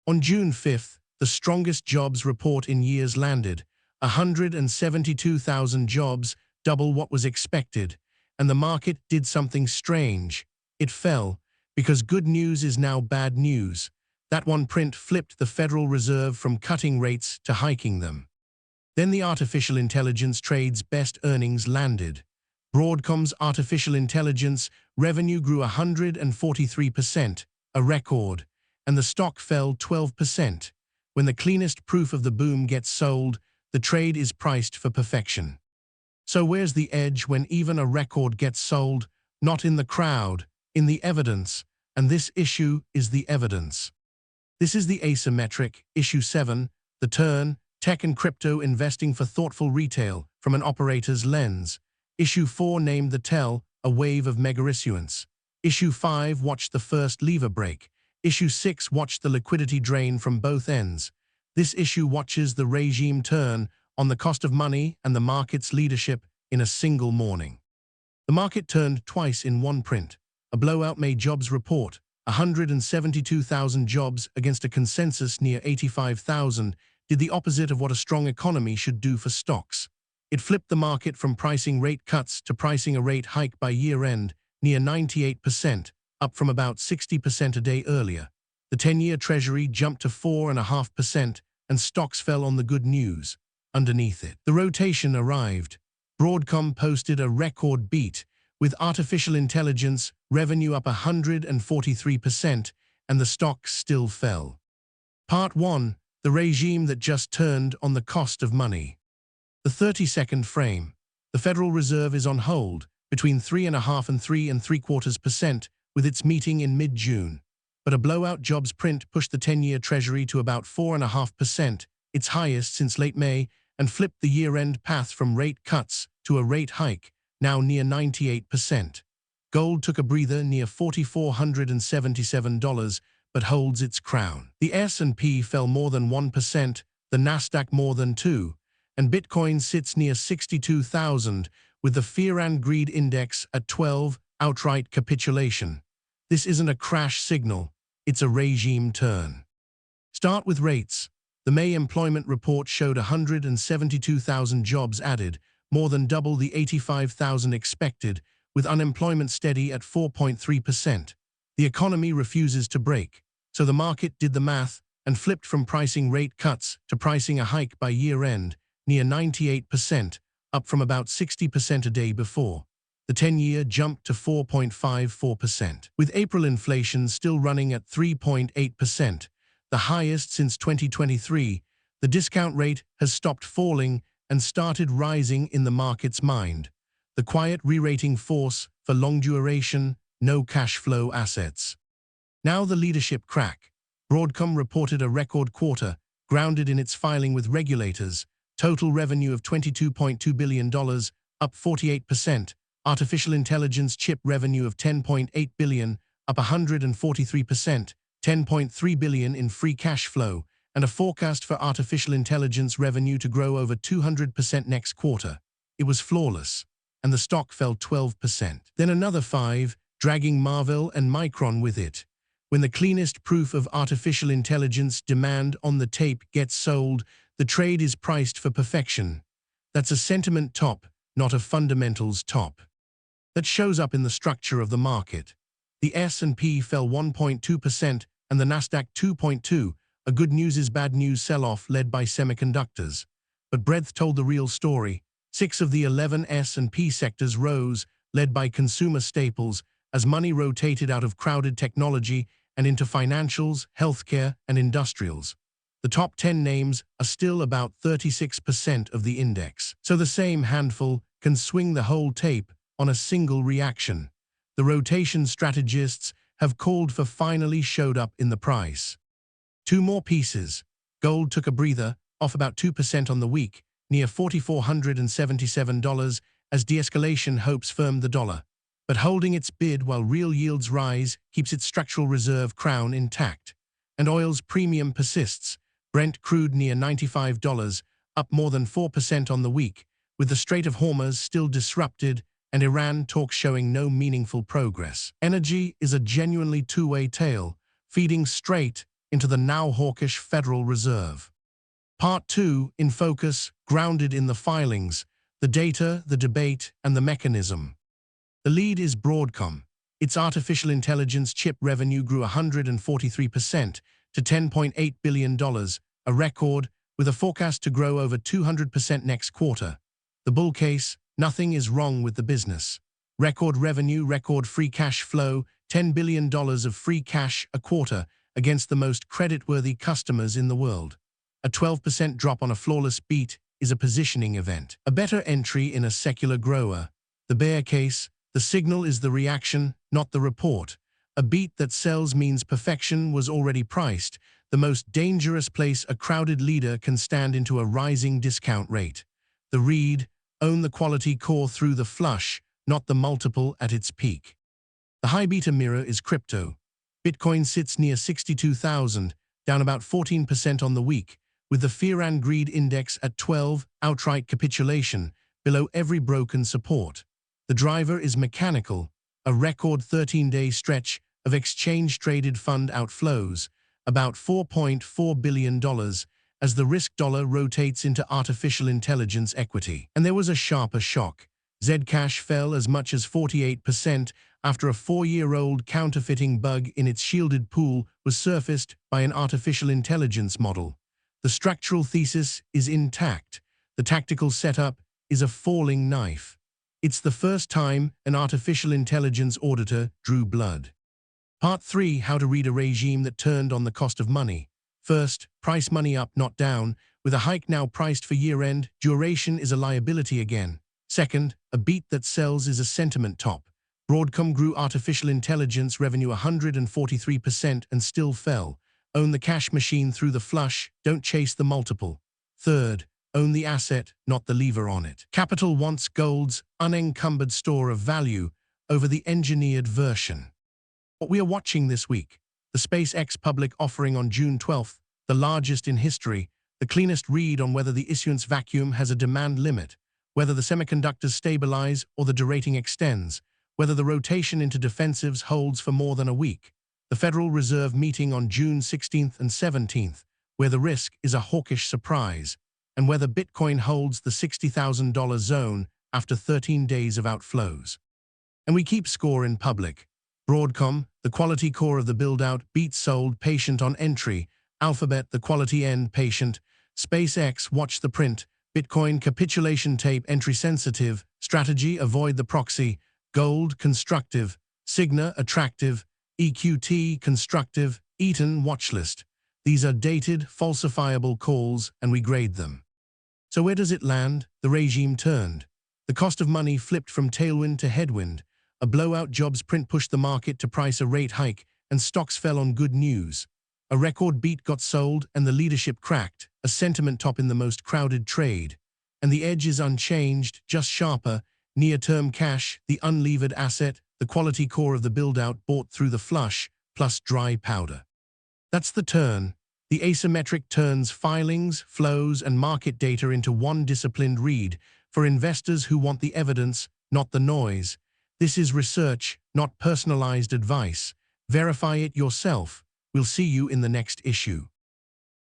On June 5th, the strongest jobs report in years landed, 172,000 jobs, double what was expected, and the market did something strange. It fell, because good news is now bad news. That one print flipped the Federal Reserve from cutting rates to hiking them. Then the artificial intelligence trade's best earnings landed. Broadcom's artificial intelligence revenue grew 143%, a record, and the stock fell 12%. When the cleanest proof of the boom gets sold, the trade is priced for perfection. So where's the edge when even a record gets sold? Not in the crowd, in the evidence, and this issue is the evidence. This is the asymmetric, Issue 7, the turn, tech and crypto investing for thoughtful retail from an operator's lens. Issue 4 named the tell, a wave of mega issuance. Issue 5 watched the first lever break. Issue 6 watched the liquidity drain from both ends. This issue watches the regime turn on the cost of money and the market's leadership in a single morning. The market turned twice in one print. A blowout made jobs report, 172,000 jobs against a consensus near 85,000, did the opposite of what a strong economy should do for stocks. It flipped the market from pricing rate cuts to pricing a rate hike by year-end, near 98%, up from about 60% a day earlier. The 10-year Treasury jumped to 4.5%, and stocks fell on the good news. Underneath it, the rotation arrived. Broadcom posted a record beat, with artificial intelligence revenue up 143%, and the stock still fell. Part 1. The regime that just turned on the cost of money. The 30-second frame. The Federal Reserve is on hold, between 3.5% and 3.75%, with its meeting in mid-June. But a blowout jobs print pushed the 10-year Treasury to about 4.5%, its highest since late May, and flipped the year-end path from rate cuts to a rate hike, now near 98%. Gold took a breather near $4,477, but holds its crown. The S&P fell more than 1%, the Nasdaq more than 2%, and Bitcoin sits near 62,000, with the Fear and Greed Index at 12, outright capitulation. This isn't a crash signal, it's a regime turn. Start with rates. The May employment report showed 172,000 jobs added, more than double the 85,000 expected, with unemployment steady at 4.3%. The economy refuses to break, so the market did the math and flipped from pricing rate cuts to pricing a hike by year-end, near 98%, up from about 60% a day before. The 10-year jumped to 4.54%. With April inflation still running at 3.8%, the highest since 2023, the discount rate has stopped falling and started rising in the market's mind. The quiet re-rating force for long-duration, no-cash-flow assets. Now the leadership crack. Broadcom reported a record quarter, grounded in its filing with regulators. Total revenue of $22.2 billion, up 48%. Artificial intelligence chip revenue of $10.8 billion, up 143%. $10.3 billion in free cash flow, and a forecast for artificial intelligence revenue to grow over 200% next quarter. It was flawless, and the stock fell 12%. Then another 5%, dragging Marvell and Micron with it. When the cleanest proof of artificial intelligence demand on the tape gets sold, the trade is priced for perfection. That's a sentiment top, not a fundamentals top. That shows up in the structure of the market. The S&P fell 1.2% and the Nasdaq 2.2%, a good news is bad news sell-off led by semiconductors. But breadth told the real story. 6 of the 11 S&P sectors rose, led by consumer staples, as money rotated out of crowded technology and into financials, healthcare, and industrials. The top 10 names are still about 36% of the index. So the same handful can swing the whole tape on a single reaction. The rotation strategists have called for finally showed up in the price. 2 more pieces. Gold took a breather, off about 2% on the week, near $4,477 as de-escalation hopes firmed the dollar. But holding its bid while real yields rise keeps its structural reserve crown intact. And oil's premium persists. Brent crude near $95, up more than 4% on the week, with the Strait of Hormuz still disrupted and Iran talks showing no meaningful progress. Energy is a genuinely two-way tale, feeding straight into the now hawkish Federal Reserve. Part 2, in focus, grounded in the filings, the data, the debate, and the mechanism. The lead is Broadcom. Its artificial intelligence chip revenue grew 143% to $10.8 billion, a record, with a forecast to grow over 200% next quarter. The bull case: nothing is wrong with the business. Record revenue, record free cash flow, $10 billion of free cash a quarter against the most creditworthy customers in the world. A 12% drop on a flawless beat is a positioning event. A better entry in a secular grower. The bear case: the signal is the reaction, not the report. A beat that sells means perfection was already priced, the most dangerous place a crowded leader can stand into a rising discount rate. The read: own the quality core through the flush, not the multiple at its peak. The high beta mirror is crypto. Bitcoin sits near 62,000, down about 14% on the week, with the fear and greed index at 12, outright capitulation, below every broken support. The driver is mechanical, a record 13-day stretch of exchange-traded fund outflows, about $4.4 billion, as the risk dollar rotates into artificial intelligence equity. And there was a sharper shock. Zcash fell as much as 48% after a 4-year-old counterfeiting bug in its shielded pool was surfaced by an artificial intelligence model. The structural thesis is intact. The tactical setup is a falling knife. It's the first time an artificial intelligence auditor drew blood. Part 3, how to read a regime that turned on the cost of money. First, price money up, not down. With a hike now priced for year-end, duration is a liability again. Second, a beat that sells is a sentiment top. Broadcom grew artificial intelligence revenue 143% and still fell. Own the cash machine through the flush, don't chase the multiple. Third, own the asset, not the lever on it. Capital wants gold's unencumbered store of value over the engineered version. What we are watching this week: the SpaceX public offering on June 12th, the largest in history, the cleanest read on whether the issuance vacuum has a demand limit, whether the semiconductors stabilize or the derating extends, whether the rotation into defensives holds for more than a week. The Federal Reserve meeting on June 16th and 17th, where the risk is a hawkish surprise, and whether Bitcoin holds the $60,000 zone after 13 days of outflows. And we keep score in public. Broadcom, the quality core of the build-out, beat sold, patient on entry. Alphabet, the quality end, patient. SpaceX, watch the print. Bitcoin, capitulation tape, entry sensitive. Strategy, avoid the proxy. Gold, constructive. Cigna, attractive. EQT, constructive. Eaton, watchlist. These are dated, falsifiable calls, and we grade them. So where does it land? The regime turned. The cost of money flipped from tailwind to headwind. A blowout jobs print pushed the market to price a rate hike, and stocks fell on good news. A record beat got sold, and the leadership cracked, a sentiment top in the most crowded trade. And the edge is unchanged, just sharper. Near-term cash, the unlevered asset, the quality core of the build-out bought through the flush, plus dry powder. That's the turn. The asymmetric turns filings, flows, and market data into one disciplined read for investors who want the evidence, not the noise. This is research, not personalized advice. Verify it yourself. We'll see you in the next issue.